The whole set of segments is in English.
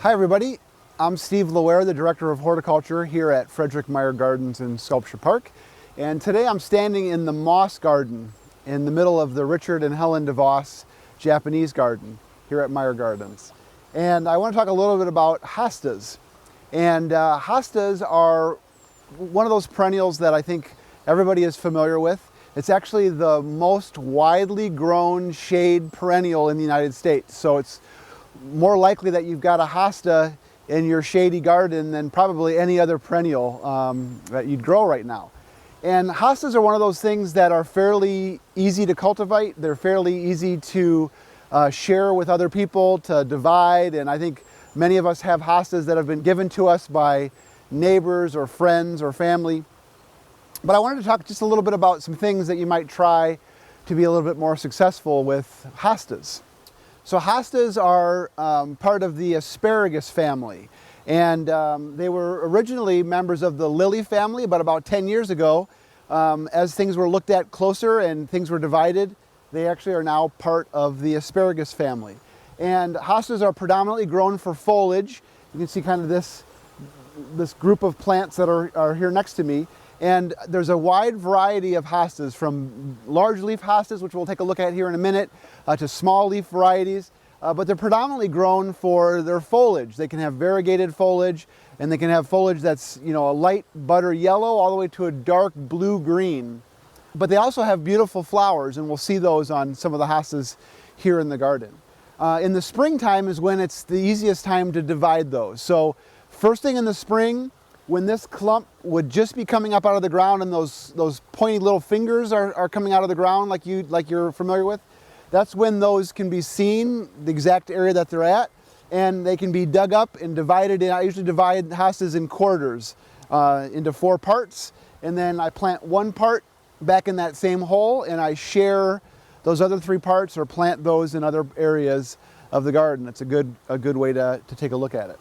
Hi everybody, I'm Steve LaWarre, the Director of Horticulture here at Frederick Meijer Gardens in Sculpture Park. And today I'm standing in the Moss Garden in the middle of the Richard and Helen DeVos Japanese Garden here at Meijer Gardens. And I want to talk a little bit about hostas. And hostas are one of those perennials that I think everybody is familiar with. It's actually the most widely grown shade perennial in the United States. So it's more likely that you've got a hosta in your shady garden than probably any other perennial that you'd grow right now. And hostas are one of those things that are fairly easy to cultivate. They're fairly easy to share with other people, to divide. And I think many of us have hostas that have been given to us by neighbors or friends or family. But I wanted to talk just a little bit about some things that you might try to be a little bit more successful with hostas. So hostas are part of the asparagus family, and they were originally members of the lily family, but about 10 years ago, as things were looked at closer and things were divided, they actually are now part of the asparagus family. And hostas are predominantly grown for foliage. You can see kind of this group of plants that are here next to me. And there's a wide variety of hostas, from large leaf hostas, which we'll take a look at here in a minute, to small leaf varieties. But they're predominantly grown for their foliage. They can have variegated foliage, and they can have foliage that's, a light butter yellow all the way to a dark blue-green. But they also have beautiful flowers, and we'll see those on some of the hostas here in the garden. In the springtime is when it's the easiest time to divide those. So first thing in the spring, when this clump would just be coming up out of the ground and those pointy little fingers are coming out of the ground like you're familiar with, that's when those can be seen, the exact area that they're at, and they can be dug up and divided. I usually divide hostas in quarters into 4 parts, and then I plant one part back in that same hole, and I share those other 3 parts or plant those in other areas of the garden. It's a good way to take a look at it.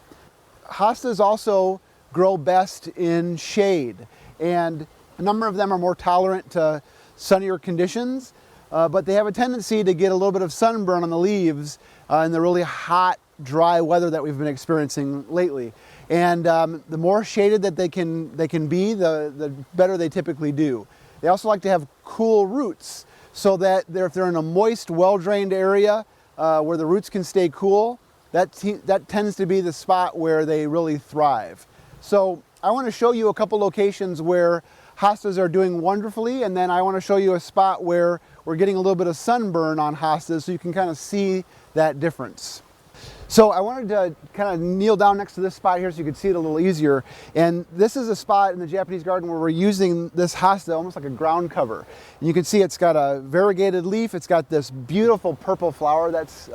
Hostas also grow best in shade, and a number of them are more tolerant to sunnier conditions, but they have a tendency to get a little bit of sunburn on the leaves in the really hot, dry weather that we've been experiencing lately. And the more shaded that they can be, the better they typically do. They also like to have cool roots, so that if they're in a moist, well-drained area where the roots can stay cool, that tends to be the spot where they really thrive. So I want to show you a couple locations where hostas are doing wonderfully, and then I want to show you a spot where we're getting a little bit of sunburn on hostas, so you can kind of see that difference. So I wanted to kind of kneel down next to this spot here so you can see it a little easier. And this is a spot in the Japanese garden where we're using this hosta almost like a ground cover. And you can see it's got a variegated leaf. It's got this beautiful purple flower that's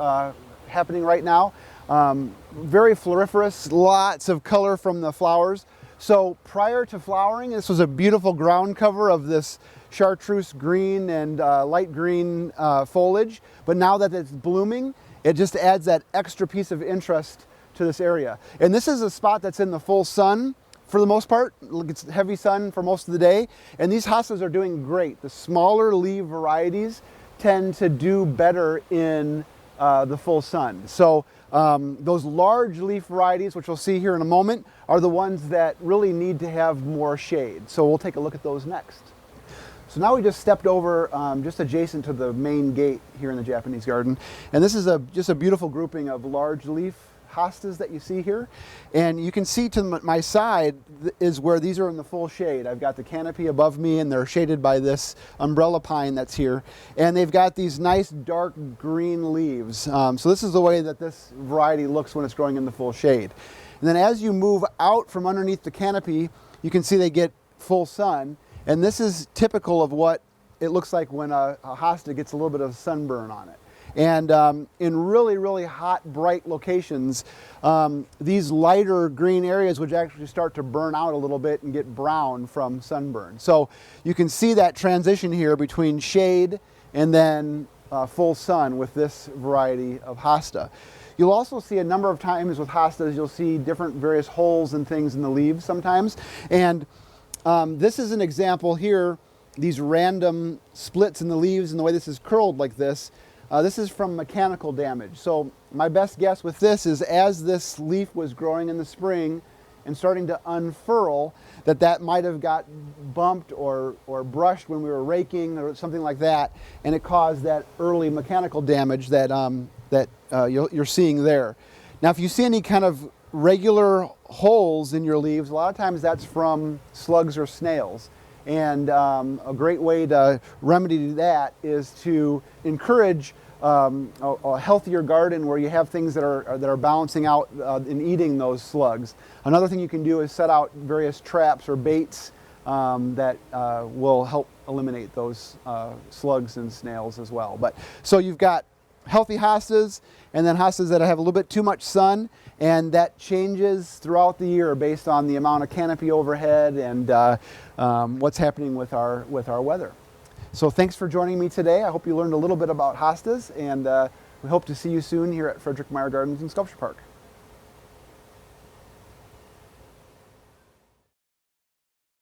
happening right now. Very floriferous, lots of color from the flowers. So prior to flowering, this was a beautiful ground cover of this chartreuse green and light green foliage. But now that it's blooming, it just adds that extra piece of interest to this area. And this is a spot that's in the full sun for the most part. It's heavy sun for most of the day. And these hostas are doing great. The smaller leaf varieties tend to do better in the full sun. So those large leaf varieties, which we'll see here in a moment, are the ones that really need to have more shade. So we'll take a look at those next. So now we just stepped over just adjacent to the main gate here in the Japanese garden. And this is just a beautiful grouping of large leaf hostas that you see here. And you can see to my side is where these are in the full shade. I've got the canopy above me, and they're shaded by this umbrella pine that's here. And they've got these nice dark green leaves. So this is the way that this variety looks when it's growing in the full shade. And then as you move out from underneath the canopy, you can see they get full sun. And this is typical of what it looks like when a hosta gets a little bit of sunburn on it. And in really, really hot, bright locations, these lighter green areas would actually start to burn out a little bit and get brown from sunburn. So you can see that transition here between shade and then full sun with this variety of hosta. You'll also see a number of times with hostas, you'll see different various holes and things in the leaves sometimes. And this is an example here, these random splits in the leaves and the way this is curled like this. This is from mechanical damage. So my best guess with this is as this leaf was growing in the spring and starting to unfurl, that might have got bumped or brushed when we were raking or something like that, and it caused that early mechanical damage that, you're seeing there. Now if you see any kind of regular holes in your leaves, a lot of times that's from slugs or snails. And a great way to remedy that is to encourage a healthier garden where you have things that are balancing out and eating those slugs. Another thing you can do is set out various traps or baits that will help eliminate those slugs and snails as well. So you've got healthy hostas and then hostas that have a little bit too much sun, and that changes throughout the year based on the amount of canopy overhead and what's happening with our weather. So thanks for joining me today. I hope you learned a little bit about hostas, and we hope to see you soon here at Frederick Meijer Gardens and Sculpture Park.